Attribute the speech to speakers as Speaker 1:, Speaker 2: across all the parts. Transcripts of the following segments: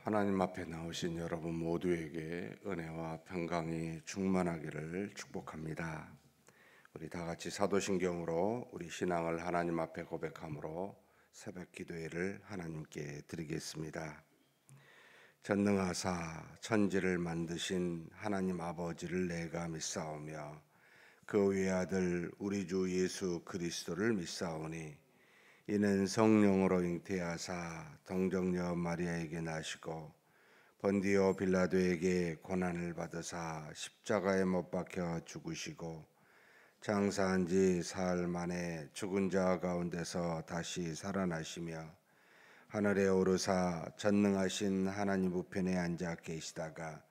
Speaker 1: 하나님 앞에 나오신 여러분 모두에게 은혜와 평강이 충만하기를 축복합니다. 우리 다 같이 사도신경으로 우리 신앙을 하나님 앞에 고백함으로 새벽 기도회를 하나님께 드리겠습니다. 전능하사 천지를 만드신 하나님 아버지를 내가 믿사오며 그 외아들 우리 주 예수 그리스도를 믿사오니 이는 성령으로 잉태하사 동정녀 마리아에게 나시고 본디오 빌라도에게 고난을 받으사 십자가에 못 박혀 죽으시고 장사한 지 사흘 만에 죽은 자 가운데서 다시 살아나시며 하늘에 오르사 전능하신 하나님 우편에 앉아 계시다가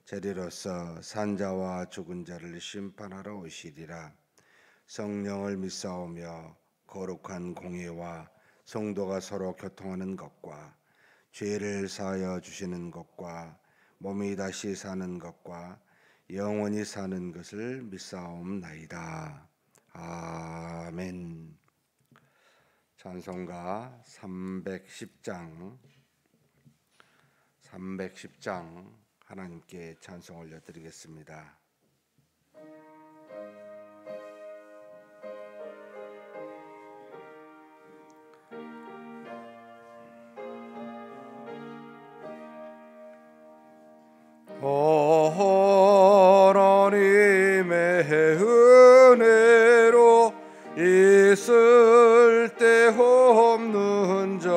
Speaker 1: 저리로서 산자와 죽은 자를 심판하러 오시리라. 성령을 믿사오며 거룩한 공예와 성도가 서로 교통하는 것과 죄를 사하여 주시는 것과 몸이 다시 사는 것과 영원히 사는 것을 믿사옵나이다. 아멘. 찬송가 310장 하나님께 찬송 올려드리겠습니다. 하나님의 은혜로 있을 데 없는 자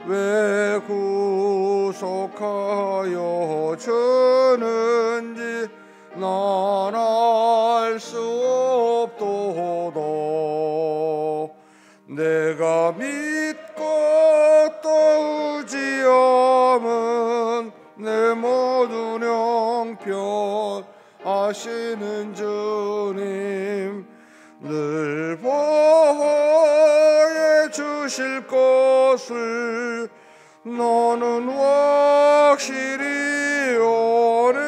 Speaker 1: 왜 구속하여 주는지 난 알 수 없도다. 내가 믿고 또 의지함은 내 모든 형편 아시는 주님 늘 보호해 주실 것을 너는 확실히 아네.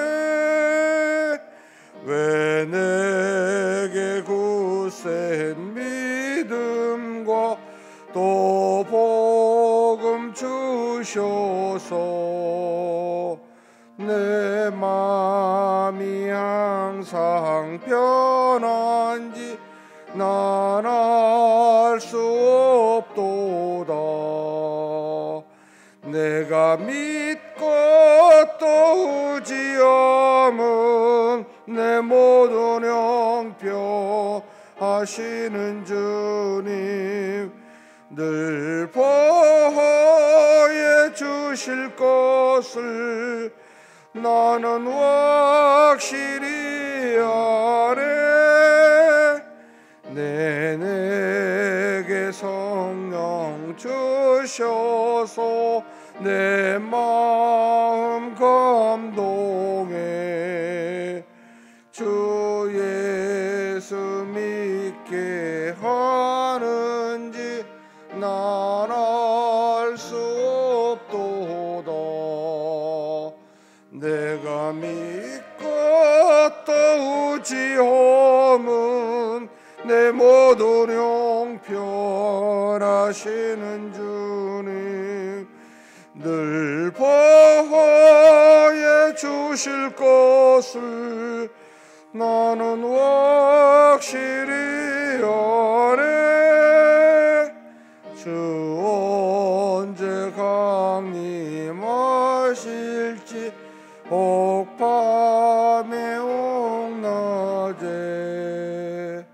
Speaker 1: 왜 내게 굳센 믿음과 또 복음 주셔서 내 마음이 항상 편한지 난 알 수 없도다. 내가 믿고 또 의지함은 내 모든 형편 하시는 주님 늘 보호해 주실 것을 나는 확실히 아네. 내게 성령 주셔서 내 마음 감동해 주 예수 믿게 하는지 난 알 수 없도다. 내가 믿고 또 의지함은 내 모든 형편 하시는 주님 늘 보호해 주실 것을 나는 확실히 아네. 주 언제 강림하실지 혹 밤에 혹 낮에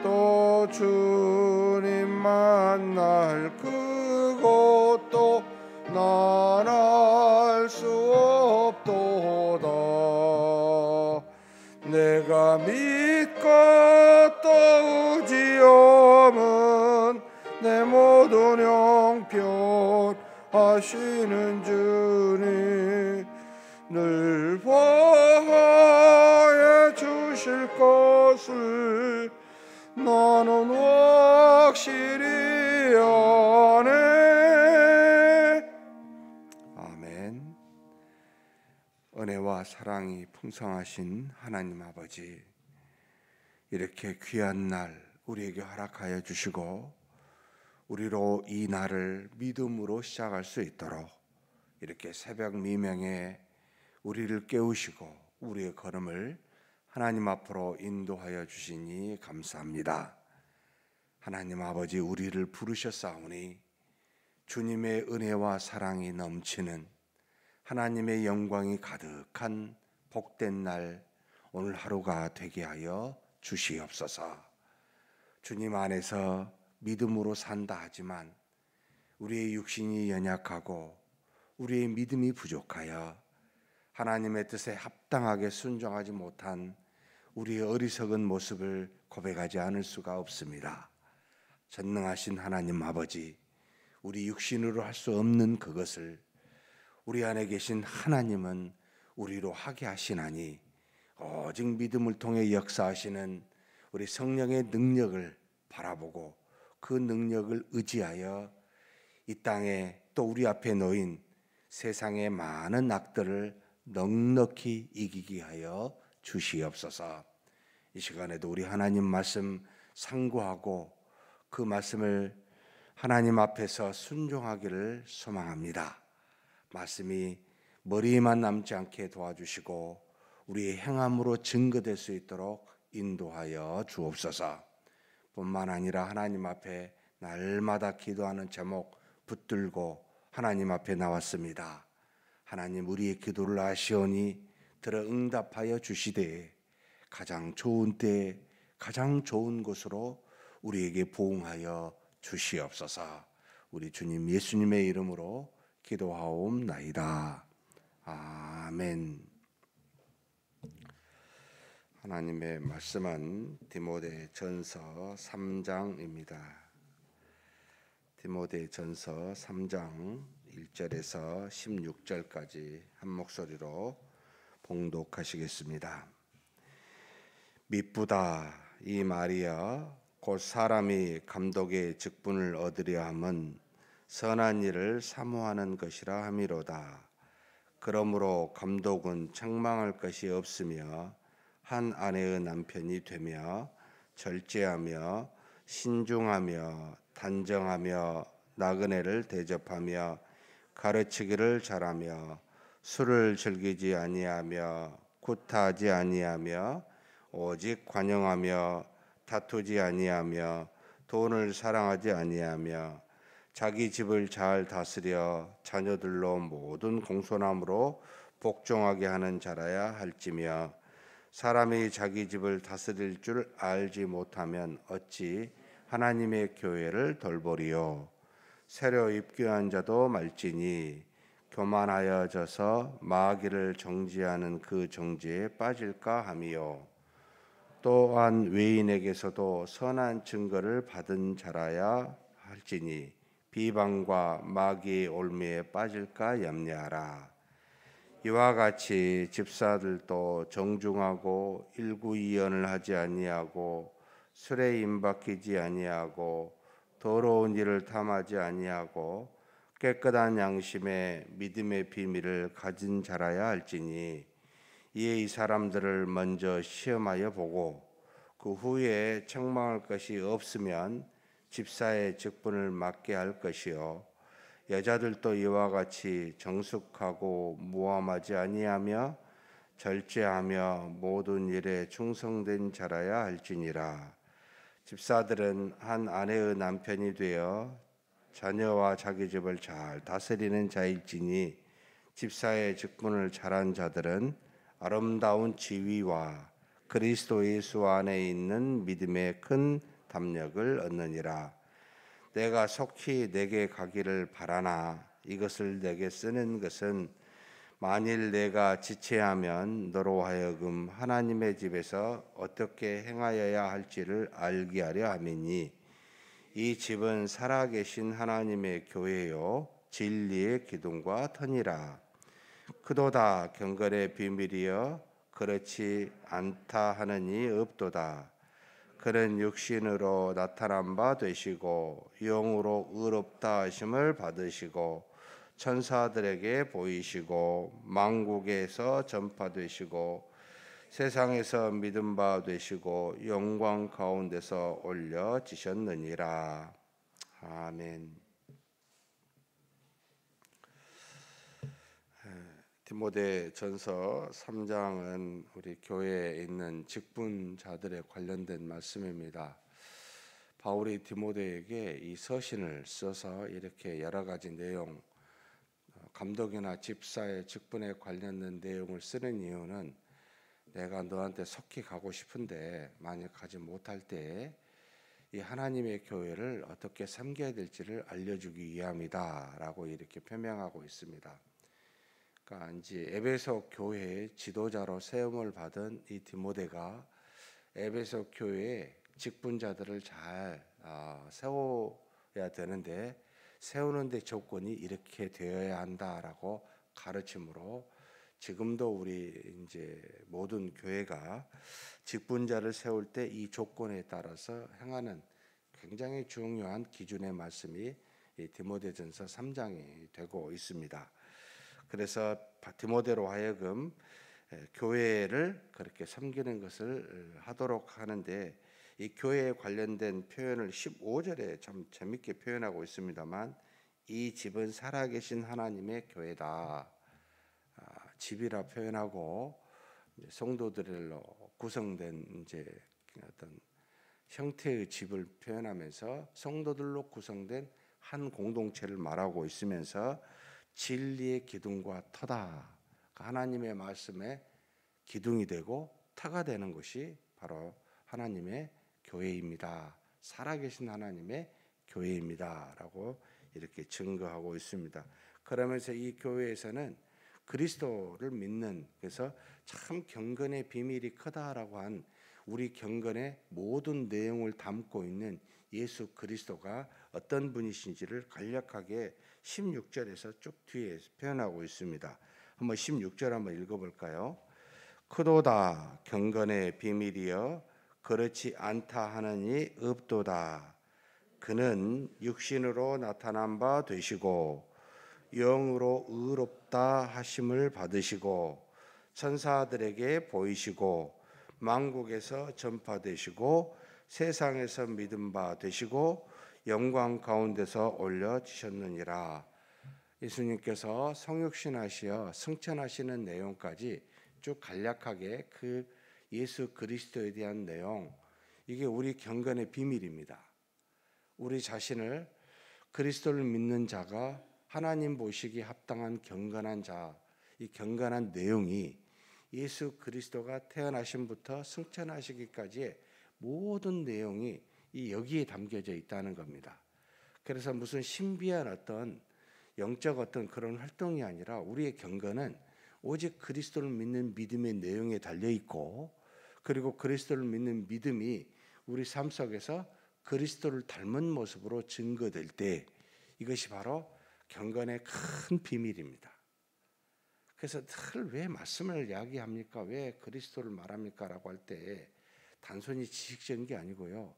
Speaker 1: 또 주님 만날 그것도 난 알 수 없도다. 내가 믿고 또 의지함은 내 모든 형편 하시는 주님 늘 보호해 주실 것을 나는 확실히 아네. 아멘. 은혜와 사랑이 풍성하신 하나님 아버지, 이렇게 귀한 날 우리에게 허락하여 주시고 우리로 이 날을 믿음으로 시작할 수 있도록 이렇게 새벽 미명에 우리를 깨우시고 우리의 걸음을 하나님 앞으로 인도하여 주시니 감사합니다. 하나님 아버지, 우리를 부르셨사오니 주님의 은혜와 사랑이 넘치는 하나님의 영광이 가득한 복된 날 오늘 하루가 되게 하여 주시옵소서. 주님 안에서 믿음으로 산다 하지만 우리의 육신이 연약하고 우리의 믿음이 부족하여 하나님의 뜻에 합당하게 순종하지 못한 우리의 어리석은 모습을 고백하지 않을 수가 없습니다. 전능하신 하나님 아버지, 우리 육신으로 할 수 없는 그것을 우리 안에 계신 하나님은 우리로 하게 하시나니 오직 믿음을 통해 역사하시는 우리 성령의 능력을 바라보고 그 능력을 의지하여 이 땅에 또 우리 앞에 놓인 세상의 많은 악들을 넉넉히 이기게 하여 주시옵소서. 이 시간에도 우리 하나님 말씀 상고하고 그 말씀을 하나님 앞에서 순종하기를 소망합니다. 말씀이 머리에만 남지 않게 도와주시고 우리의 행함으로 증거될 수 있도록 인도하여 주옵소서. 뿐만 아니라 하나님 앞에 날마다 기도하는 제목 붙들고 하나님 앞에 나왔습니다. 하나님, 우리의 기도를 아시오니 들어 응답하여 주시되 가장 좋은 때에 가장 좋은 곳으로 우리에게 보응하여 주시옵소서. 우리 주님 예수님의 이름으로 기도하옵나이다. 아멘. 하나님의 말씀은 디모데전서 3장입니다. 디모데전서 3장 1절에서 16절까지 한 목소리로 봉독하시겠습니다. 미쁘다 이 말이여 곧 사람이 감독의 직분을 얻으려 함은 선한 일을 사모하는 것이라 함이로다. 그러므로 감독은 책망할 것이 없으며 한 아내의 남편이 되며 절제하며 신중하며 단정하며 나그네를 대접하며 가르치기를 잘하며 술을 즐기지 아니하며 구타하지 아니하며 오직 관용하며 다투지 아니하며 돈을 사랑하지 아니하며 자기 집을 잘 다스려 자녀들로 모든 공손함으로 복종하게 하는 자라야 할지며 사람이 자기 집을 다스릴 줄 알지 못하면 어찌 하나님의 교회를 돌보리요. 새로 입교한 자도 말지니 교만하여져서 마귀를 정죄하는 그 정죄에 빠질까 함이요. 또한 외인에게서도 선한 증거를 받은 자라야 할지니 비방과 마귀의 올무에 빠질까 염려하라. 이와 같이 집사들도 정중하고 일구이연을 하지 아니하고 술에 임박히지 아니하고 더러운 일을 탐하지 아니하고 깨끗한 양심에 믿음의 비밀을 가진 자라야 할지니 이에 이 사람들을 먼저 시험하여 보고 그 후에 책망할 것이 없으면 집사의 직분을 맡게 할 것이요 여자들도 이와 같이 정숙하고 무함하지 아니하며 절제하며 모든 일에 충성된 자라야 할지니라. 집사들은 한 아내의 남편이 되어 자녀와 자기 집을 잘 다스리는 자일지니 집사의 직분을 잘한 자들은 아름다운 지위와 그리스도 예수 안에 있는 믿음의 큰 담력을 얻느니라. 내가 속히 내게 가기를 바라나 이것을 내게 쓰는 것은 만일 내가 지체하면 너로 하여금 하나님의 집에서 어떻게 행하여야 할지를 알게 하려 함이니 이 집은 살아계신 하나님의 교회요 진리의 기둥과 터니라. 그도다 경건의 비밀이여 그렇지 않다 하느니 없도다. 그는 육신으로 나타난 바 되시고 영으로 의롭다 하심을 받으시고 천사들에게 보이시고 만국에서 전파되시고 세상에서 믿음 바 되시고 영광 가운데서 올려지셨느니라. 아멘. 디모데전서 3장은 우리 교회에 있는 직분자들에 관련된 말씀입니다. 바울이 디모데에게 이 서신을 써서 이렇게 여러 가지 내용, 감독이나 집사의 직분에 관련된 내용을 쓰는 이유는 내가 너한테 속히 가고 싶은데 만약 가지 못할 때에 이 하나님의 교회를 어떻게 섬겨야 될지를 알려주기 위함이다라고 이렇게 표명하고 있습니다. 그러니까 이제 에베소 교회의 지도자로 세움을 받은 이 디모데가 에베소 교회의 직분자들을 잘 세워야 되는데 세우는 데 조건이 이렇게 되어야 한다라고 가르침으로 지금도 우리 이제 모든 교회가 직분자를 세울 때 이 조건에 따라서 행하는 굉장히 중요한 기준의 말씀이 이 디모데전서 3장이 되고 있습니다. 그래서 디모데로 하여금 교회를 그렇게 섬기는 것을 하도록 하는데 이 교회에 관련된 표현을 15절에 참 재밌게 표현하고 있습니다만 이 집은 살아계신 하나님의 교회다. 집이라 표현하고 성도들로 구성된 이제 어떤 형태의 집을 표현하면서 성도들로 구성된 한 공동체를 말하고 있으면서 진리의 기둥과 터다. 하나님의 말씀에 기둥이 되고 터가 되는 것이 바로 하나님의 교회입니다. 살아계신 하나님의 교회입니다라고 이렇게 증거하고 있습니다. 그러면서 이 교회에서는 그리스도를 믿는, 그래서 참 경건의 비밀이 크다라고 한 우리 경건의 모든 내용을 담고 있는 예수 그리스도가 어떤 분이신지를 간략하게 16절에서 쭉 뒤에 표현하고 있습니다. 한번 16절 한번 읽어볼까요? 크도다 경건의 비밀이여 그렇지 않다 하느니 없도다. 그는 육신으로 나타난 바 되시고 영으로 의롭다 하심을 받으시고 천사들에게 보이시고 만국에서 전파되시고 세상에서 믿음 바 되시고 영광 가운데서 올려지셨느니라. 예수님께서 성육신하시어 승천하시는 내용까지 쭉 간략하게 그 예수 그리스도에 대한 내용, 이게 우리 경건의 비밀입니다. 우리 자신을 그리스도를 믿는 자가 하나님 보시기 합당한 경건한 자, 이 경건한 내용이 예수 그리스도가 태어나심부터 승천하시기까지의 모든 내용이 이 여기에 담겨져 있다는 겁니다. 그래서 무슨 신비한 어떤 영적 어떤 그런 활동이 아니라 우리의 경건은 오직 그리스도를 믿는 믿음의 내용에 달려 있고, 그리고 그리스도를 믿는 믿음이 우리 삶 속에서 그리스도를 닮은 모습으로 증거될 때 이것이 바로 경건의 큰 비밀입니다. 그래서 늘 왜 말씀을 이야기합니까? 왜 그리스도를 말합니까? 라고 할 때 단순히 지식적인 게 아니고요.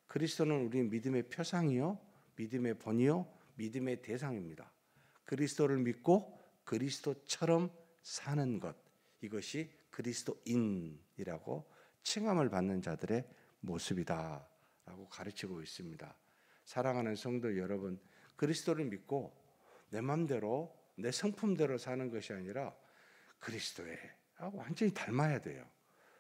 Speaker 1: 그리스도는 우리 믿음의 표상이요, 믿음의 본이요, 믿음의 대상입니다. 그리스도를 믿고 그리스도처럼 사는 것, 이것이 그리스도인이라고 칭함을 받는 자들의 모습이다 라고 가르치고 있습니다. 사랑하는 성도 여러분, 그리스도를 믿고 내 맘대로 내 성품대로 사는 것이 아니라 그리스도에 완전히 닮아야 돼요.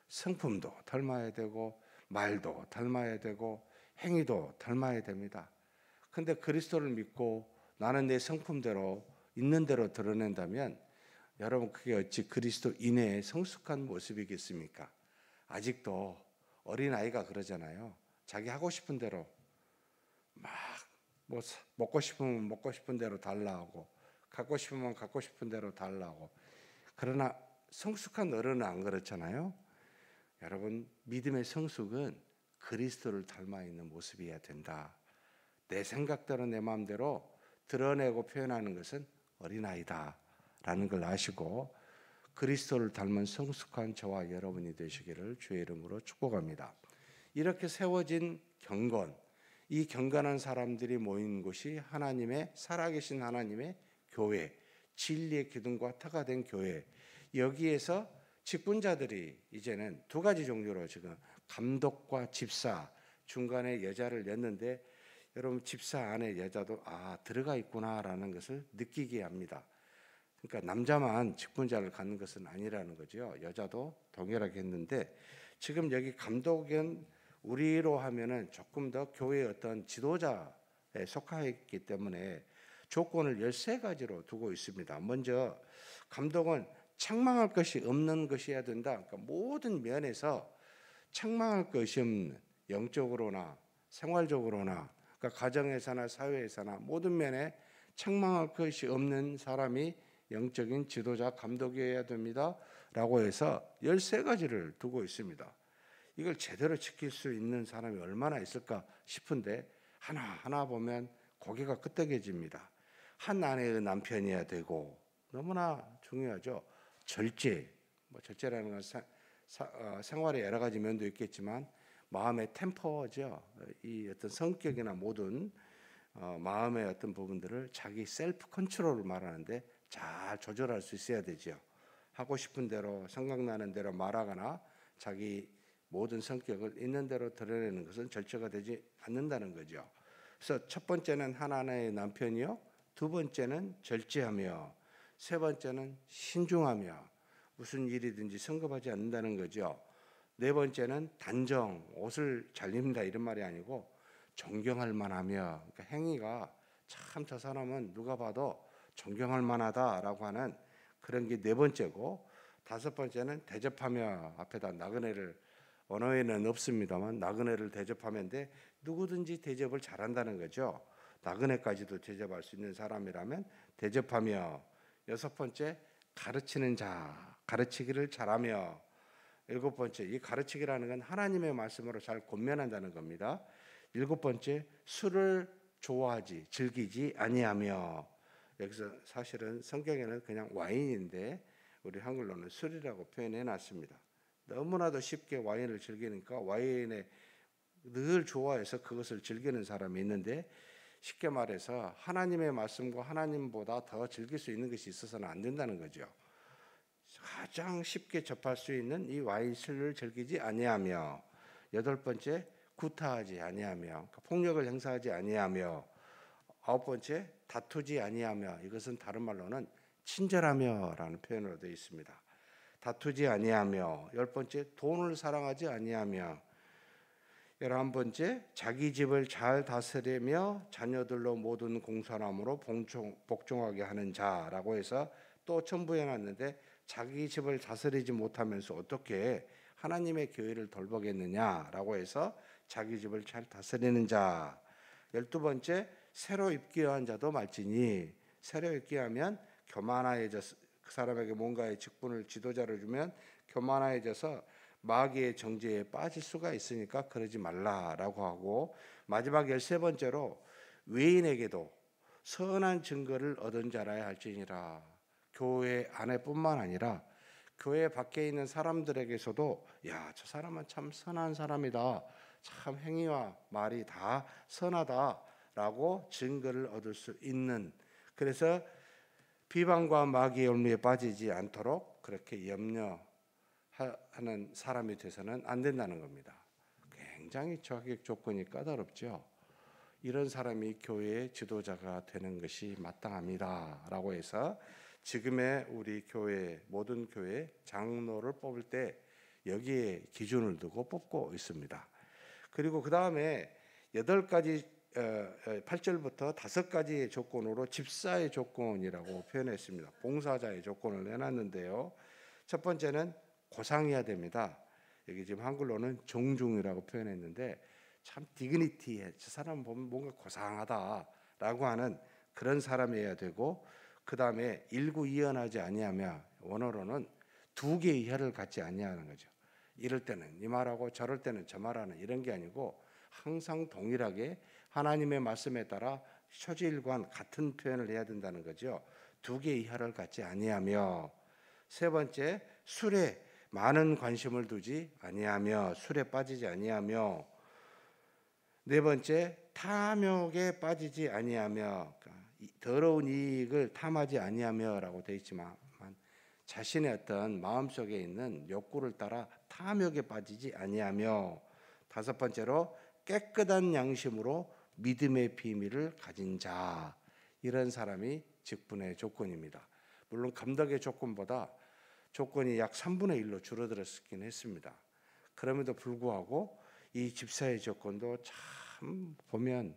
Speaker 1: 성품도 닮아야 되고 말도 닮아야 되고 행위도 닮아야 됩니다. 근데 그리스도를 믿고 나는 내 성품대로 있는 대로 드러낸다면 여러분, 그게 어찌 그리스도인의 성숙한 모습이겠습니까? 아직도 어린아이가 그러잖아요. 자기 하고 싶은 대로 막 뭐 먹고 싶으면 먹고 싶은 대로 달라하고 갖고 싶으면 갖고 싶은 대로 달라하고. 그러나 성숙한 어른은 안 그렇잖아요. 여러분, 믿음의 성숙은 그리스도를 닮아 있는 모습이어야 된다. 내 생각대로 내 마음대로 드러내고 표현하는 것은 어린아이다 라는 걸 아시고 그리스도를 닮은 성숙한 저와 여러분이 되시기를 주의 이름으로 축복합니다. 이렇게 세워진 경건, 이 경건한 사람들이 모인 곳이 하나님의 살아계신 하나님의 교회, 진리의 기둥과 터가 된 교회. 여기에서 직분자들이 이제는 두 가지 종류로 지금 감독과 집사, 중간에 여자를 냈는데 여러분 집사 안에 여자도 들어가 있구나라는 것을 느끼게 합니다. 그러니까 남자만 직분자를 갖는 것은 아니라는 거죠. 여자도 동일하게 했는데 지금 여기 감독은 우리로 하면은 조금 더 교회의 어떤 지도자에 속하였기 때문에 조건을 13가지로 두고 있습니다. 먼저 감독은 책망할 것이 없는 것이어야 된다. 그러니까 모든 면에서 책망할 것이 없는, 영적으로나 생활적으로나 그러니까 가정에서나 사회에서나 모든 면에 책망할 것이 없는 사람이 영적인 지도자 감독이어야 됩니다 라고 해서 13가지를 두고 있습니다. 이걸 제대로 지킬 수 있는 사람이 얼마나 있을까 싶은데 하나하나 보면 고개가 끄덕여집니다. 한 아내의 남편이어야 되고, 너무나 중요하죠. 절제, 절제라는 건 생활의 여러 가지 면도 있겠지만 마음의 템퍼죠. 이 어떤 성격이나 모든 마음의 어떤 부분들을 자기 셀프 컨트롤을 말하는데 잘 조절할 수 있어야 되죠. 하고 싶은 대로 생각나는 대로 말하거나 자기 모든 성격을 있는 대로 드러내는 것은 절제가 되지 않는다는 거죠. 그래서 첫 번째는 하나님의 남편이요, 두 번째는 절제하며, 세 번째는 신중하며, 무슨 일이든지 성급하지 않는다는 거죠. 네 번째는 단정, 옷을 잘 입는다 이런 말이 아니고 존경할 만하며, 그러니까 행위가 참 저 사람은 누가 봐도 존경할 만하다라고 하는 그런 게 네 번째고, 다섯 번째는 대접하며, 앞에다 나그네를, 언어에는 없습니다만 나그네를 대접하면데 누구든지 대접을 잘한다는 거죠. 나그네까지도 대접할 수 있는 사람이라면 대접하며, 여섯 번째 가르치는 자, 가르치기를 잘하며, 일곱 번째 이 가르치기라는 건 하나님의 말씀으로 잘 권면한다는 겁니다. 일곱 번째 술을 좋아하지 즐기지 아니하며, 여기서 사실은 성경에는 그냥 와인인데 우리 한글로는 술이라고 표현해 놨습니다. 너무나도 쉽게 와인을 즐기니까 와인에 늘 좋아해서 그것을 즐기는 사람이 있는데, 쉽게 말해서 하나님의 말씀과 하나님보다 더 즐길 수 있는 것이 있어서는 안 된다는 거죠. 가장 쉽게 접할 수 있는 이 와인 술을 즐기지 아니하며, 여덟 번째 구타하지 아니하며, 그러니까 폭력을 행사하지 아니하며, 아홉 번째 다투지 아니하며, 이것은 다른 말로는 친절하며라는 표현으로 되어 있습니다. 다투지 아니하며, 열 번째 돈을 사랑하지 아니하며, 11번째 자기 집을 잘 다스리며 자녀들로 모든 공손함으로 복종하게 하는 자라고 해서 또 첨부해 놨는데, 자기 집을 다스리지 못하면서 어떻게 하나님의 교회를 돌보겠느냐라고 해서 자기 집을 잘 다스리는 자. 12번째 새로 입기한 자도 말지니, 새로 입기하면 교만해져서 그 사람에게 뭔가의 직분을 지도자를 주면 교만해져서 마귀의 정죄에 빠질 수가 있으니까 그러지 말라라고 하고, 마지막 13번째로 외인에게도 선한 증거를 얻은 자라야 할지니라. 교회 안에뿐만 아니라 교회 밖에 있는 사람들에게서도 야, 저 사람은 참 선한 사람이다, 참 행위와 말이 다 선하다라고 증거를 얻을 수 있는, 그래서 비방과 마귀의 올무에 빠지지 않도록 그렇게 염려하는 사람이 돼서는 안 된다는 겁니다. 굉장히 자격 조건이 까다롭죠. 이런 사람이 교회의 지도자가 되는 것이 마땅합니다 라고 해서 지금의 우리 교회, 모든 교회 장로를 뽑을 때 여기에 기준을 두고 뽑고 있습니다. 그리고 그 다음에 8가지 8절부터 5가지의 조건으로 집사의 조건이라고 표현했습니다. 봉사자의 조건을 내놨는데요. 첫 번째는 고상해야 됩니다. 여기 지금 한글로는 정중이라고 표현했는데 참 디그니티해, 저 사람 보면 뭔가 고상하다라고 하는 그런 사람이어야 되고, 그 다음에 일구이연하지 아니하며, 원어로는 두 개의 혀를 갖지 아니하는 거죠. 이럴 때는 이 말하고 저럴 때는 저 말하는 이런 게 아니고 항상 동일하게 하나님의 말씀에 따라 초지일관 같은 표현을 해야 된다는 거죠. 두 개의 혀를 갖지 아니하며, 세 번째 술에 많은 관심을 두지 아니하며, 술에 빠지지 아니하며, 네 번째 탐욕에 빠지지 아니하며, 그러니까 더러운 이익을 탐하지 아니하며라고 되어 있지만 자신의 어떤 마음속에 있는 욕구를 따라 탐욕에 빠지지 아니하며, 다섯 번째로 깨끗한 양심으로 믿음의 비밀을 가진 자, 이런 사람이 직분의 조건입니다. 물론 감독의 조건보다 조건이 약 3분의 1로 줄어들었긴 했습니다. 그럼에도 불구하고 이 집사의 조건도 참 보면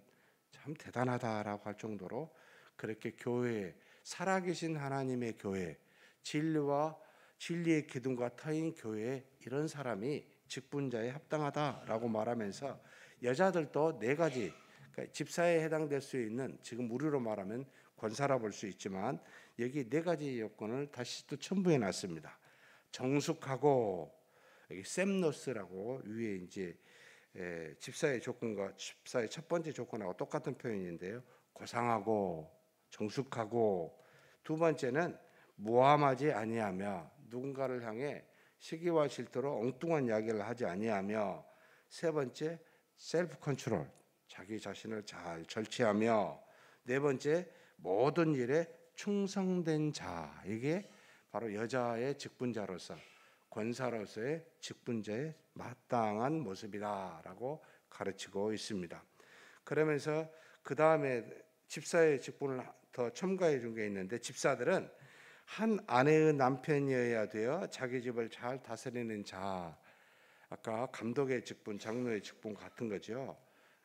Speaker 1: 참 대단하다라고 할 정도로 그렇게 교회에, 살아계신 하나님의 교회, 진리의 기둥과 터인 교회에 이런 사람이 직분자에 합당하다라고 말하면서 여자들도 네 가지, 그러니까 집사에 해당될 수 있는, 지금 우리로 말하면 권사라 볼 수 있지만 여기 네 가지 요건을 다시 또 첨부해 놨습니다. 정숙하고, 여기 셈노스라고 위에 이제 집사의 조건과 집사의 첫 번째 조건하고 똑같은 표현인데요. 고상하고 정숙하고, 두 번째는 모함하지 아니하며, 누군가를 향해 시기와 질투로 엉뚱한 이야기를 하지 아니하며, 세 번째 셀프 컨트롤, 자기 자신을 잘 절제하며, 네 번째 모든 일에 충성된 자. 이게 바로 여자의 직분자로서, 권사로서의 직분자의 마땅한 모습이다라고 가르치고 있습니다. 그러면서 그 다음에 집사의 직분을 더 첨가해 준 게 있는데, 집사들은 한 아내의 남편이어야 되어 자기 집을 잘 다스리는 자. 아까 감독의 직분, 장로의 직분 같은 거죠.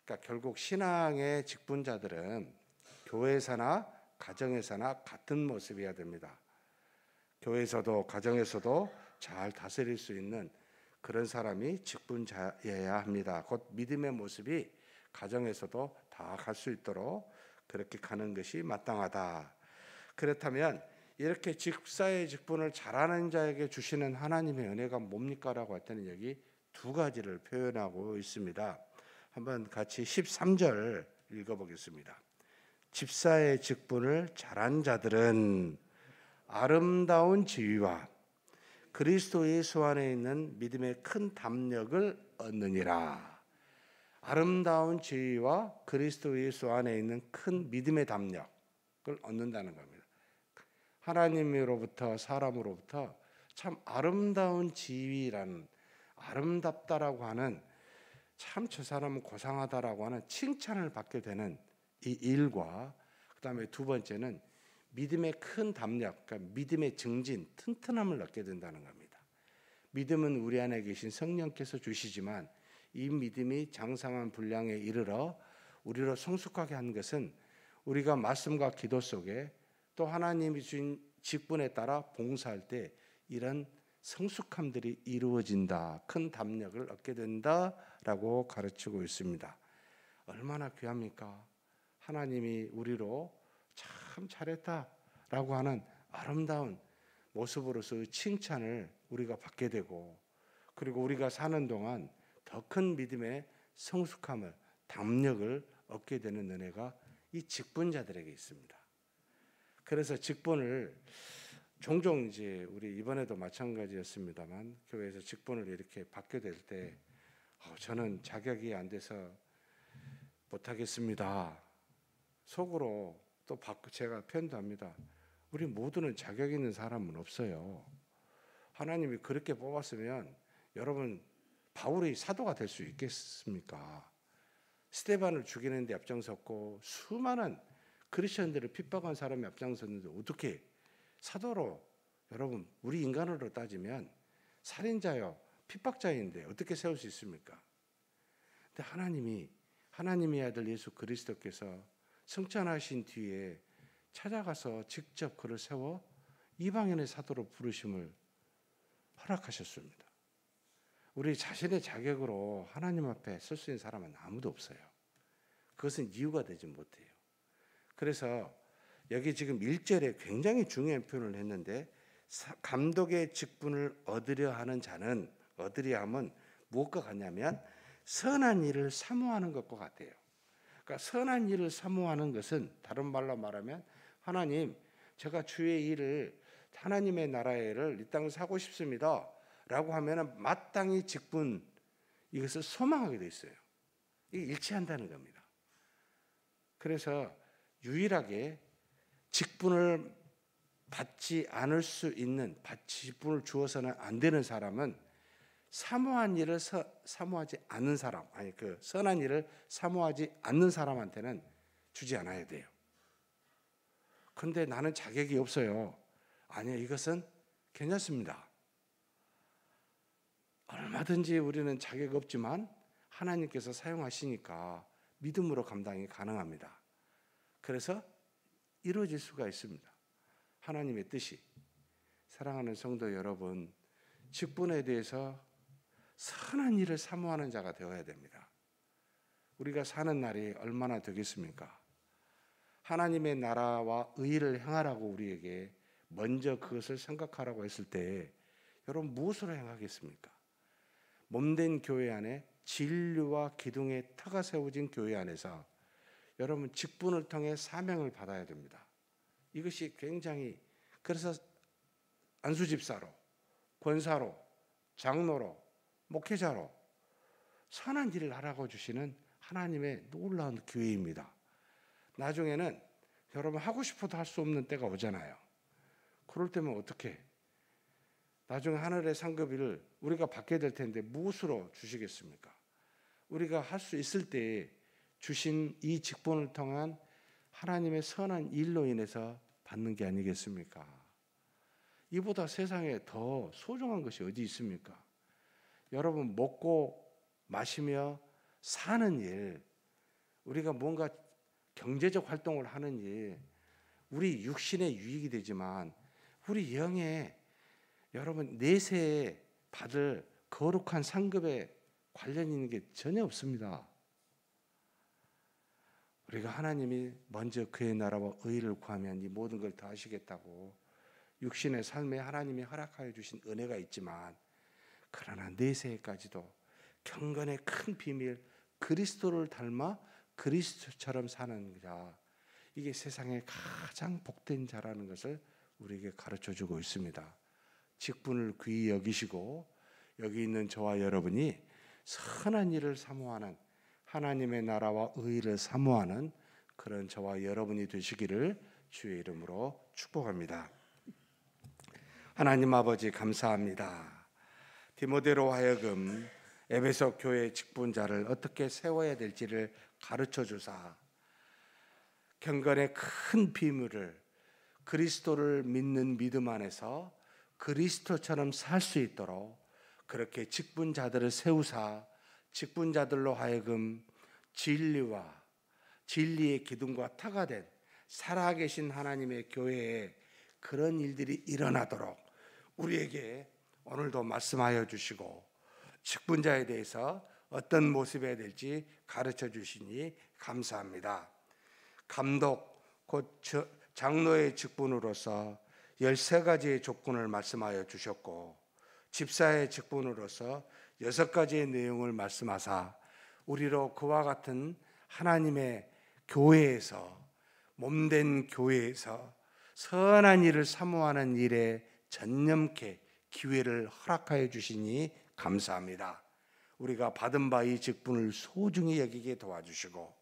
Speaker 1: 그러니까 결국 신앙의 직분자들은 교회에서나 가정에서나 같은 모습이어야 됩니다. 교회에서도 가정에서도 잘 다스릴 수 있는 그런 사람이 직분자여야 합니다. 곧 믿음의 모습이 가정에서도 다 갈 수 있도록 그렇게 가는 것이 마땅하다. 그렇다면 이렇게 집사의 직분을 잘하는 자에게 주시는 하나님의 은혜가 뭡니까? 라고 했더니 여기 두 가지를 표현하고 있습니다. 한번 같이 13절 읽어보겠습니다. 집사의 직분을 잘한 자들은 아름다운 지위와 그리스도 예수 안에 있는 믿음의 큰 담력을 얻느니라. 아름다운 지위와 그리스도 예수 안에 있는 큰 믿음의 담력을 얻는다는 겁니다. 하나님으로부터, 사람으로부터 참 아름다운 지위라는, 아름답다라고 하는, 참 저 사람은 고상하다라고 하는 칭찬을 받게 되는 이 일과, 그 다음에 두 번째는 믿음의 큰 담력, 그러니까 믿음의 증진, 튼튼함을 얻게 된다는 겁니다. 믿음은 우리 안에 계신 성령께서 주시지만 이 믿음이 장성한 분량에 이르러 우리로 성숙하게 하는 것은 우리가 말씀과 기도 속에 또 하나님이 주신 직분에 따라 봉사할 때 이런 성숙함들이 이루어진다, 큰 담력을 얻게 된다라고 가르치고 있습니다. 얼마나 귀합니까? 하나님이 우리로 참 잘했다라고 하는 아름다운 모습으로서의 칭찬을 우리가 받게 되고, 그리고 우리가 사는 동안 더 큰 믿음의 성숙함을, 담력을 얻게 되는 은혜가 이 직분자들에게 있습니다. 그래서 직분을 종종 이제 우리 이번에도 마찬가지였습니다만 교회에서 직분을 이렇게 받게 될 때 저는 자격이 안 돼서 못하겠습니다. 속으로 또 제가 편도합니다. 우리 모두는 자격 있는 사람은 없어요. 하나님이 그렇게 뽑았으면 여러분 바울이 사도가 될 수 있겠습니까? 스데반을 죽이는 데 앞장섰고 수많은 크리스천들을 핍박한 사람이 앞장섰는데 어떻게 사도로, 여러분 우리 인간으로 따지면 살인자요, 핍박자인데 어떻게 세울 수 있습니까? 근데 하나님의 아들 예수 그리스도께서 승천하신 뒤에 찾아가서 직접 그를 세워 이방인의 사도로 부르심을 허락하셨습니다. 우리 자신의 자격으로 하나님 앞에 설 수 있는 사람은 아무도 없어요. 그것은 이유가 되지 못해요. 그래서 여기 지금 1절에 굉장히 중요한 표현을 했는데, 감독의 직분을 얻으려 하는 자는, 얻으려 함은 무엇과 같냐면 선한 일을 사모하는 것과 같아요. 그러니까 선한 일을 사모하는 것은 다른 말로 말하면, 하나님 제가 주의 일을, 하나님의 나라의 일을 이 땅에서 하고 싶습니다 라고 하면 마땅히 직분, 이것을 소망하게 돼 있어요. 이게 일치한다는 겁니다. 그래서 유일하게 직분을 받지 않을 수 있는, 직분을 주어서는 안 되는 사람은 사모한 일을 사모하지 않는 사람, 아니 그 선한 일을 사모하지 않는 사람한테는 주지 않아야 돼요. 근데 나는 자격이 없어요. 아니요, 이것은 괜찮습니다. 얼마든지 우리는 자격 없지만 하나님께서 사용하시니까 믿음으로 감당이 가능합니다. 그래서 이루어질 수가 있습니다. 하나님의 뜻이. 사랑하는 성도 여러분, 직분에 대해서 선한 일을 사모하는 자가 되어야 됩니다. 우리가 사는 날이 얼마나 되겠습니까? 하나님의 나라와 의를 행하라고 우리에게 먼저 그것을 생각하라고 했을 때 여러분 무엇으로 행하겠습니까? 몸된 교회 안에 진리와 기둥의 터가 세워진 교회 안에서 여러분 직분을 통해 사명을 받아야 됩니다. 이것이 굉장히, 그래서 안수집사로, 권사로, 장로로, 목회자로 선한 일을 하라고 주시는 하나님의 놀라운 교회입니다. 나중에는 여러분 하고 싶어도 할 수 없는 때가 오잖아요. 그럴 때면 어떻게? 나중에 하늘의 상급을 우리가 받게 될 텐데 무엇으로 주시겠습니까? 우리가 할 수 있을 때에 주신 이 직분을 통한 하나님의 선한 일로 인해서 받는 게 아니겠습니까? 이보다 세상에 더 소중한 것이 어디 있습니까? 여러분 먹고 마시며 사는 일, 우리가 뭔가 경제적 활동을 하는 일, 우리 육신의 유익이 되지만 우리 영의 여러분 내세에 받을 거룩한 상급에 관련 있는 게 전혀 없습니다. 우리가 하나님이 먼저 그의 나라와 의를 구하면 이 모든 걸 다 하시겠다고 육신의 삶에 하나님이 허락하여 주신 은혜가 있지만, 그러나 내세에까지도 경건의 큰 비밀, 그리스도를 닮아 그리스도처럼 사는 자, 이게 세상에 가장 복된 자라는 것을 우리에게 가르쳐주고 있습니다. 직분을 귀히 여기시고 여기 있는 저와 여러분이 선한 일을 사모하는, 하나님의 나라와 의를 사모하는 그런 저와 여러분이 되시기를 주의 이름으로 축복합니다. 하나님 아버지 감사합니다. 디모데로 하여금 에베소 교회 직분자를 어떻게 세워야 될지를 가르쳐 주사 경건의 큰 비밀을, 그리스도를 믿는 믿음 안에서 그리스도처럼 살 수 있도록 그렇게 직분자들을 세우사 직분자들로 하여금 진리와 진리의 기둥과 터가 된 살아계신 하나님의 교회에 그런 일들이 일어나도록 우리에게 오늘도 말씀하여 주시고 직분자에 대해서 어떤 모습이 될지 가르쳐 주시니 감사합니다. 감독 곧 장로의 직분으로서 13가지의 조건을 말씀하여 주셨고, 집사의 직분으로서 6가지의 내용을 말씀하사 우리로 그와 같은 하나님의 교회에서, 몸된 교회에서 선한 일을 사모하는 일에 전념케 기회를 허락하여 주시니 감사합니다. 우리가 받은 바 이 직분을 소중히 여기게 도와주시고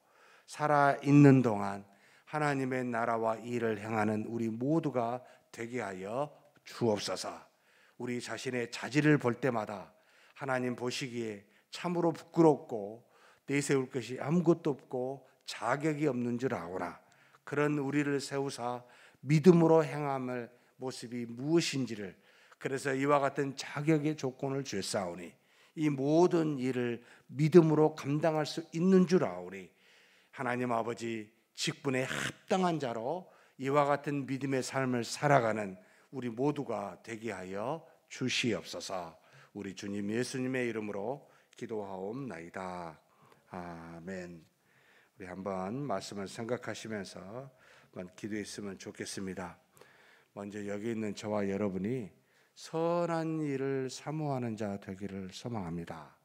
Speaker 1: 살아있는 동안 하나님의 나라와 일을 행하는 우리 모두가 되게 하여 주옵소서. 우리 자신의 자질을 볼 때마다 하나님 보시기에 참으로 부끄럽고 내세울 것이 아무것도 없고 자격이 없는 줄 아오나, 그런 우리를 세우사 믿음으로 행함을 모습이 무엇인지를, 그래서 이와 같은 자격의 조건을 주사오니 이 모든 일을 믿음으로 감당할 수 있는 줄 아오니 하나님 아버지 직분에 합당한 자로 이와 같은 믿음의 삶을 살아가는 우리 모두가 되게 하여 주시옵소서. 우리 주님 예수님의 이름으로 기도하옵나이다. 아멘. 우리 한번 말씀을 생각하시면서 한번 기도했으면 좋겠습니다. 먼저 여기 있는 저와 여러분이 선한 일을 사모하는 자 되기를 소망합니다.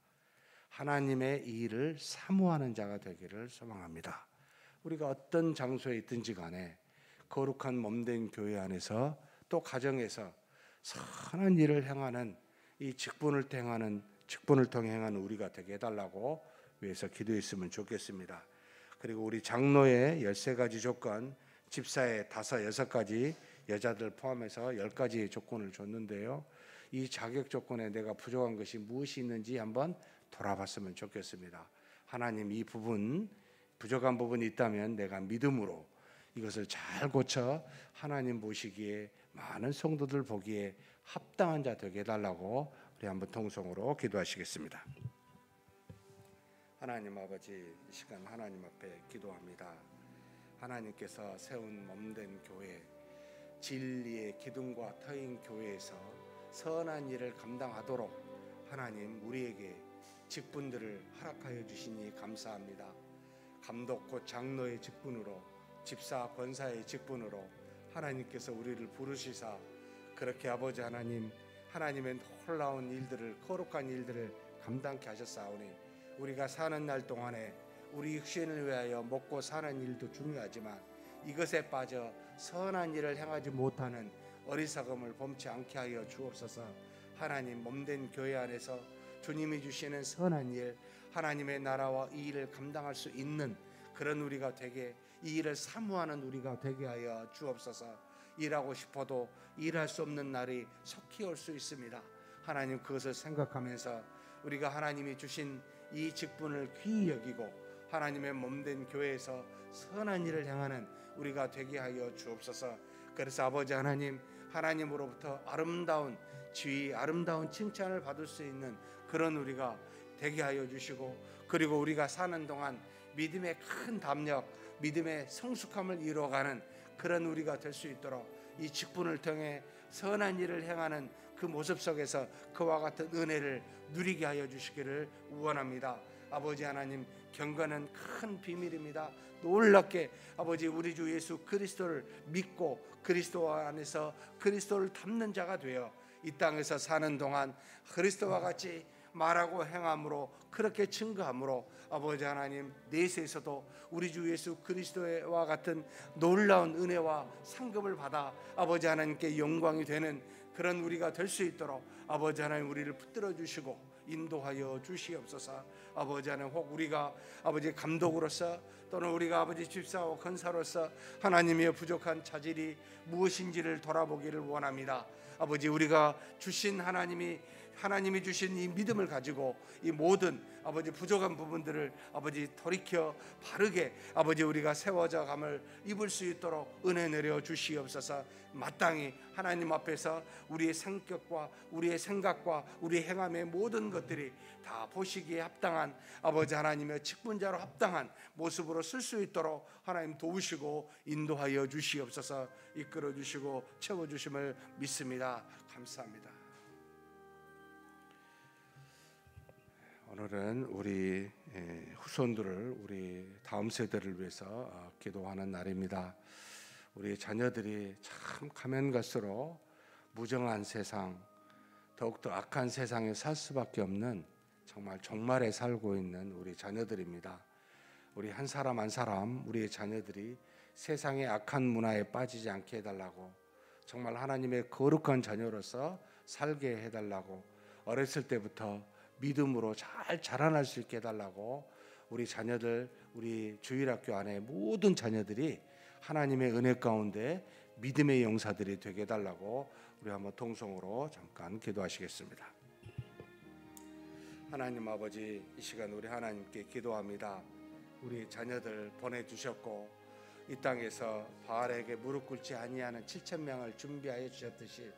Speaker 1: 하나님의 일을 사모하는 자가 되기를 소망합니다. 우리가 어떤 장소에 있든지 간에 거룩한 몸된 교회 안에서 또 가정에서 선한 일을 행하는 이 직분을 통해 행하는 우리가 되게 해달라고 위해서 기도했으면 좋겠습니다. 그리고 우리 장로의 13가지 조건, 집사의 5, 6가지, 여자들 포함해서 10가지의 조건을 줬는데요. 이 자격 조건에 내가 부족한 것이 무엇이 있는지 한번 돌아봤으면 좋겠습니다. 하나님, 이 부분 부족한 부분이 있다면 내가 믿음으로 이것을 잘 고쳐 하나님 보시기에 많은 성도들 보기에 합당한 자 되게 해달라고 우리 한번 통성으로 기도하시겠습니다. 하나님 아버지, 이 시간 하나님 앞에 기도합니다. 하나님께서 세운 몸된 교회, 진리의 기둥과 터인 교회에서 선한 일을 감당하도록 하나님 우리에게 직분들을 허락하여 주시니 감사합니다. 감독 곧 장로의 직분으로, 집사 권사의 직분으로 하나님께서 우리를 부르시사 그렇게 아버지 하나님, 하나님의 놀라운 일들을, 거룩한 일들을 감당케 하셨사오니 우리가 사는 날 동안에 우리 육신을 위하여 먹고 사는 일도 중요하지만 이것에 빠져 선한 일을 행하지 못하는 어리석음을 범치 않게 하여 주옵소서. 하나님, 몸된 교회 안에서 주님이 주시는 선한 일, 하나님의 나라와 이 일을 감당할 수 있는 그런 우리가 되게, 이 일을 사모하는 우리가 되게 하여 주옵소서. 일하고 싶어도 일할 수 없는 날이 속히 올 수 있습니다. 하나님, 그것을 생각하면서 우리가 하나님이 주신 이 직분을 귀히 여기고 하나님의 몸된 교회에서 선한 일을 행하는 우리가 되게 하여 주옵소서. 그래서 아버지 하나님, 하나님으로부터 아름다운 지위, 아름다운 칭찬을 받을 수 있는 그런 우리가 되게 하여 주시고, 그리고 우리가 사는 동안 믿음의 큰 담력, 믿음의 성숙함을 이루어가는 그런 우리가 될 수 있도록 이 직분을 통해 선한 일을 행하는 그 모습 속에서 그와 같은 은혜를 누리게 하여 주시기를 원합니다. 아버지 하나님, 경건은 큰 비밀입니다. 놀랍게 아버지, 우리 주 예수 그리스도를 믿고 그리스도 안에서 그리스도를 닮는 자가 되어 이 땅에서 사는 동안 그리스도와 같이 말하고 행함으로, 그렇게 증거함으로 아버지 하나님, 내세에서도 우리 주 예수 그리스도와 같은 놀라운 은혜와 상급을 받아 아버지 하나님께 영광이 되는 그런 우리가 될 수 있도록 아버지 하나님, 우리를 붙들어 주시고 인도하여 주시옵소서. 아버지 하나님, 혹 우리가 아버지 감독으로서 또는 우리가 아버지 집사와 권사로서 하나님의 부족한 자질이 무엇인지를 돌아보기를 원합니다. 아버지, 우리가 주신 하나님이 주신 이 믿음을 가지고 이 모든 아버지 부족한 부분들을 아버지 돌이켜 바르게 아버지 우리가 세워져 감을 입을 수 있도록 은혜 내려 주시옵소서. 마땅히 하나님 앞에서 우리의 성격과 우리의 생각과 우리의 행함의 모든 것들이 다 보시기에 합당한 아버지 하나님의 직분자로 합당한 모습으로 쓸 수 있도록 하나님 도우시고 인도하여 주시옵소서. 이끌어 주시고 채워 주심을 믿습니다. 감사합니다. 오늘은 우리 후손들을, 우리 다음 세대를 위해서 기도하는 날입니다. 우리 자녀들이 참 가면 갈수록 무정한 세상, 더욱더 악한 세상에 살 수밖에 없는 정말 종말에 살고 있는 우리 자녀들입니다. 우리 한 사람 한 사람, 우리의 자녀들이 세상의 악한 문화에 빠지지 않게 해달라고, 정말 하나님의 거룩한 자녀로서 살게 해달라고, 어렸을 때부터 믿음으로 잘 자라날 수 있게 해달라고, 우리 자녀들, 우리 주일학교 안에 모든 자녀들이 하나님의 은혜 가운데 믿음의 용사들이 되게 해달라고 우리 한번 통성으로 잠깐 기도하시겠습니다. 하나님 아버지, 이 시간 우리 하나님께 기도합니다. 우리 자녀들 보내주셨고 이 땅에서 바알에게 무릎 꿇지 아니하는 7,000명을 준비하여 주셨듯이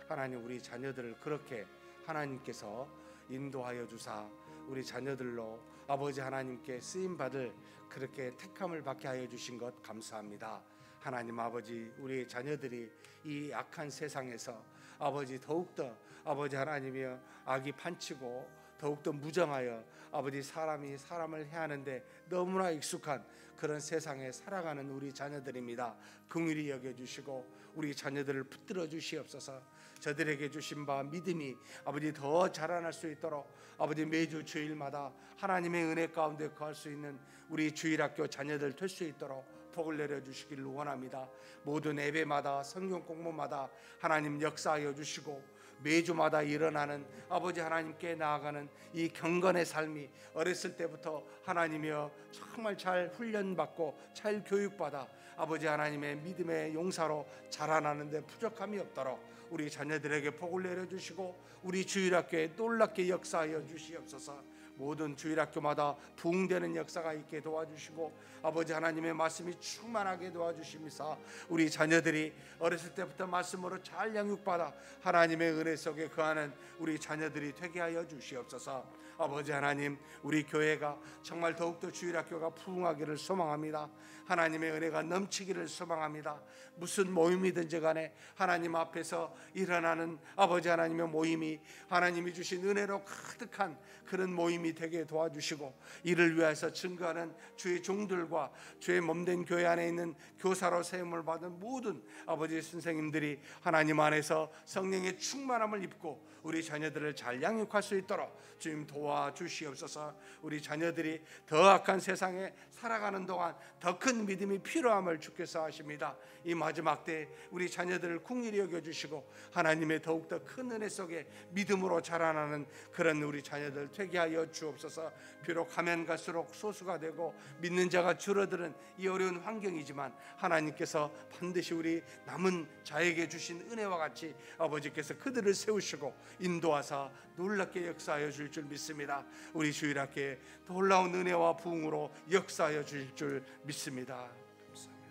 Speaker 1: 하나님, 우리 자녀들을 그렇게 하나님께서 인도하여 주사 우리 자녀들로 아버지 하나님께 쓰임받을 그렇게 택함을 받게 하여 주신 것 감사합니다. 하나님 아버지, 우리 자녀들이 이 악한 세상에서 아버지 더욱더 아버지 하나님이여 악이 판치고 더욱더 무정하여 아버지 사람이 사람을 해하는데 너무나 익숙한 그런 세상에 살아가는 우리 자녀들입니다. 긍휼히 여겨주시고 우리 자녀들을 붙들어 주시옵소서. 저들에게 주신 바 믿음이 아버지 더 자라날 수 있도록 아버지 매주 주일마다 하나님의 은혜 가운데 거할 수 있는 우리 주일학교 자녀들 될 수 있도록 복을 내려주시기를 원합니다. 모든 예배마다 성경 공부마다 하나님 역사하여 주시고 매주마다 일어나는 아버지 하나님께 나아가는 이 경건의 삶이 어렸을 때부터 하나님이여 정말 잘 훈련받고 잘 교육받아 아버지 하나님의 믿음의 용사로 자라나는데 부족함이 없도록 우리 자녀들에게 복을 내려주시고 우리 주일학교에 놀랍게 역사하여 주시옵소서. 모든 주일학교마다 부흥되는 역사가 있게 도와주시고 아버지 하나님의 말씀이 충만하게 도와주시면서 우리 자녀들이 어렸을 때부터 말씀으로 잘 양육받아 하나님의 은혜 속에 거하는 우리 자녀들이 되게 하여 주시옵소서. 아버지 하나님, 우리 교회가 정말 더욱더 주일학교가 부흥하기를 소망합니다. 하나님의 은혜가 넘치기를 소망합니다. 무슨 모임이든지 간에 하나님 앞에서 일어나는 아버지 하나님의 모임이 하나님이 주신 은혜로 가득한 그런 모임이 되게 도와주시고 이를 위해서 증거하는 주의 종들과 주의 몸된 교회 안에 있는 교사로 세움을 받은 모든 아버지 선생님들이 하나님 안에서 성령의 충만함을 입고 우리 자녀들을 잘 양육할 수 있도록 주님 도와주시옵소서. 우리 자녀들이 더 악한 세상에 살아가는 동안 더 큰 믿음이 필요함을 주께서 아십니다. 이 마지막 때 우리 자녀들을 긍휼히 여겨주시고 하나님의 더욱더 큰 은혜 속에 믿음으로 자라나는 그런 우리 자녀들 되게 하여 주옵소서. 비록 가면 갈수록 소수가 되고 믿는 자가 줄어드는 이 어려운 환경이지만 하나님께서 반드시 우리 남은 자에게 주신 은혜와 같이 아버지께서 그들을 세우시고 인도하사 놀랍게 역사하여 줄 줄 믿습니다. 우리 주일학교에 놀라운 은혜와 부흥으로 역사하여 줄 줄 믿습니다. 감사합니다.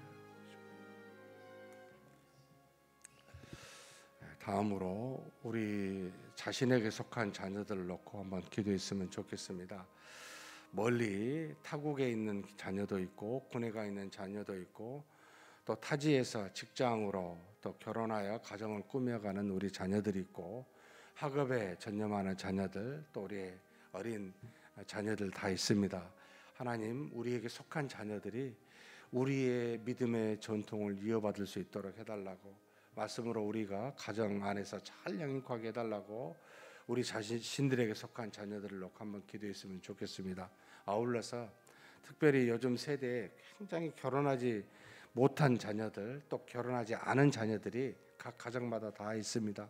Speaker 1: 다음으로 우리 자신에게 속한 자녀들을 놓고 한번 기도했으면 좋겠습니다. 멀리 타국에 있는 자녀도 있고 군에 가 있는 자녀도 있고 또 타지에서 직장으로 또 결혼하여 가정을 꾸며가는 우리 자녀들이 있고 학업에 전념하는 자녀들 또 우리 어린 자녀들 다 있습니다. 하나님, 우리에게 속한 자녀들이 우리의 믿음의 전통을 이어받을 수 있도록 해달라고 말씀으로 우리가 가정 안에서 잘 양육하게 해달라고 우리 자신들에게 속한 자녀들을 놓고 한번 기도했으면 좋겠습니다. 아울러서 특별히 요즘 세대에 굉장히 결혼하지 못한 자녀들 또 결혼하지 않은 자녀들이 각 가정마다 다 있습니다.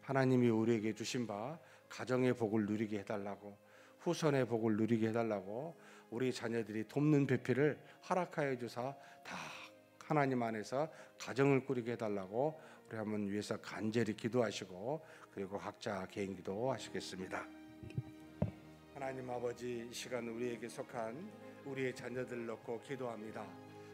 Speaker 1: 하나님이 우리에게 주신 바 가정의 복을 누리게 해달라고 후손의 복을 누리게 해달라고 우리 자녀들이 돕는 배필을 허락하여 주사 다 하나님 안에서 가정을 꾸리게 해달라고 우리 한번 위해서 간절히 기도하시고 그리고 각자 개인 기도하시겠습니다. 하나님 아버지, 이 시간 우리에게 속한 우리의 자녀들을 놓고 기도합니다.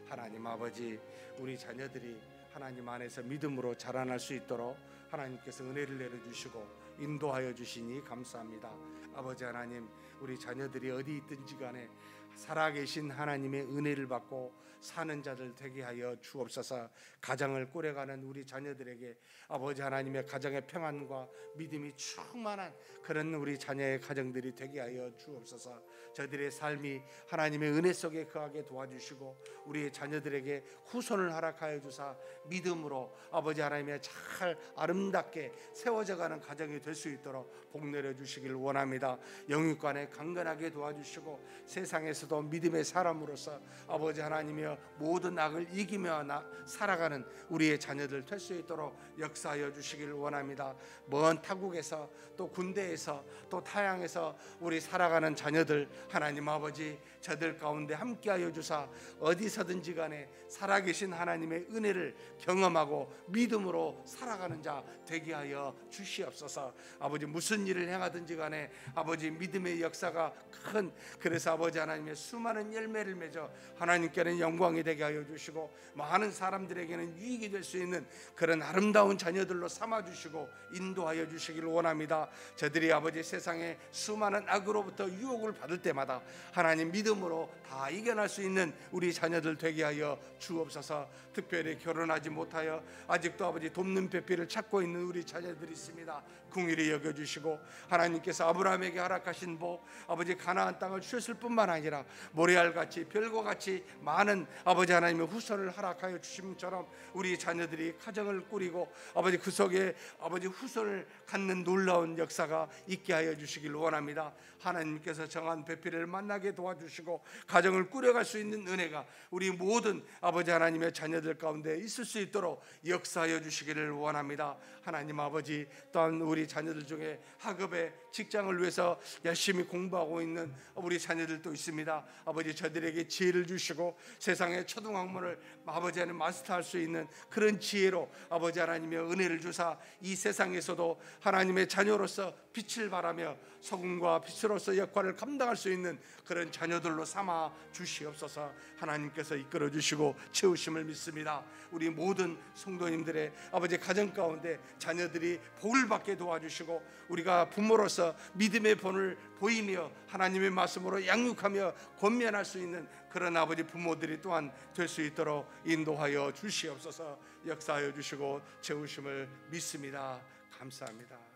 Speaker 1: 하나님 아버지, 우리 자녀들이 하나님 안에서 믿음으로 자라날 수 있도록 하나님께서 은혜를 내려주시고 인도하여 주시니 감사합니다. 아버지 하나님, 우리 자녀들이 어디 있든지 간에 살아계신 하나님의 은혜를 받고 사는 자들 되게 하여 주옵소서. 가정을 꾸려가는 우리 자녀들에게 아버지 하나님의 가정의 평안과 믿음이 충만한 그런 우리 자녀의 가정들이 되게 하여 주옵소서. 저들의 삶이 하나님의 은혜 속에 거하게 도와주시고 우리의 자녀들에게 후손을 허락하여 주사 믿음으로 아버지 하나님의 잘 아름답게 세워져가는 가정이 될 수 있도록 복 내려주시길 원합니다. 영육간에 강건하게 도와주시고 세상에서도 믿음의 사람으로서 아버지 하나님이여 모든 악을 이기며 살아가는 우리의 자녀들 될 수 있도록 역사하여 주시길 원합니다. 먼 타국에서 또 군대에서 또 타양에서 우리 살아가는 자녀들 하나님 아버지, 저들 가운데 함께하여 주사 어디서든지 간에 살아계신 하나님의 은혜를 경험하고 믿음으로 살아가는 자 되게 하여 주시옵소서. 아버지, 무슨 일을 행하든지 간에 아버지 믿음의 역사가 큰, 그래서 아버지 하나님의 수많은 열매를 맺어 하나님께는 영광이 되게 하여 주시고 많은 사람들에게는 유익이 될 수 있는 그런 아름다운 자녀들로 삼아주시고 인도하여 주시길 원합니다. 저들이 아버지 세상에 수많은 악으로부터 유혹을 받을 때마다 하나님 믿음으로 다 이겨낼 수 있는 우리 자녀들 되게 하여 주옵소서. 특별히 결혼하지 못하여 아직도 아버지 돕는 배필을 찾고 있는 우리 자녀들이 있습니다. 긍휼히 여겨주시고 하나님께서 아브라함에게 허락하신 복 아버지 가나안 땅을 주셨을 뿐만 아니라 모레알같이 별과같이 많은 아버지 하나님의 후손을 허락하여 주심처럼 우리 자녀들이 가정을 꾸리고 아버지 그 속에 아버지 후손을 갖는 놀라운 역사가 있게 하여 주시길 원합니다. 하나님께서 정한 배필을 만나게 도와주시고 가정을 꾸려갈 수 있는 은혜가 우리 모든 아버지 하나님의 자녀들 가운데 있을 수 있도록 역사하여 주시기를 원합니다. 하나님 아버지, 또한 우리 자녀들 중에 학업에 직장을 위해서 열심히 공부하고 있는 우리 자녀들도 있습니다. 아버지, 저들에게 지혜를 주시고
Speaker 2: 세상의 초등학문을 아버지 하나님 마스터할 수 있는 그런 지혜로 아버지 하나님의 은혜를 주사 이 세상에서도 하나님의 자녀로서 빛을 발하며 소금과 빛으로서 역할을 감당할 수 있는 그런 자녀들로 삼아 주시옵소서. 하나님께서 이끌어 주시고 채우심을 믿습니다. 우리 모든 성도님들의 아버지 가정 가운데 자녀들이 복을 받게 도와주시고 우리가 부모로서 믿음의 본을 보이며 하나님의 말씀으로 양육하며 권면할 수 있는 그런 아버지 부모들이 또한 될 수 있도록 인도하여 주시옵소서. 역사하여 주시고 채우심을 믿습니다. 감사합니다.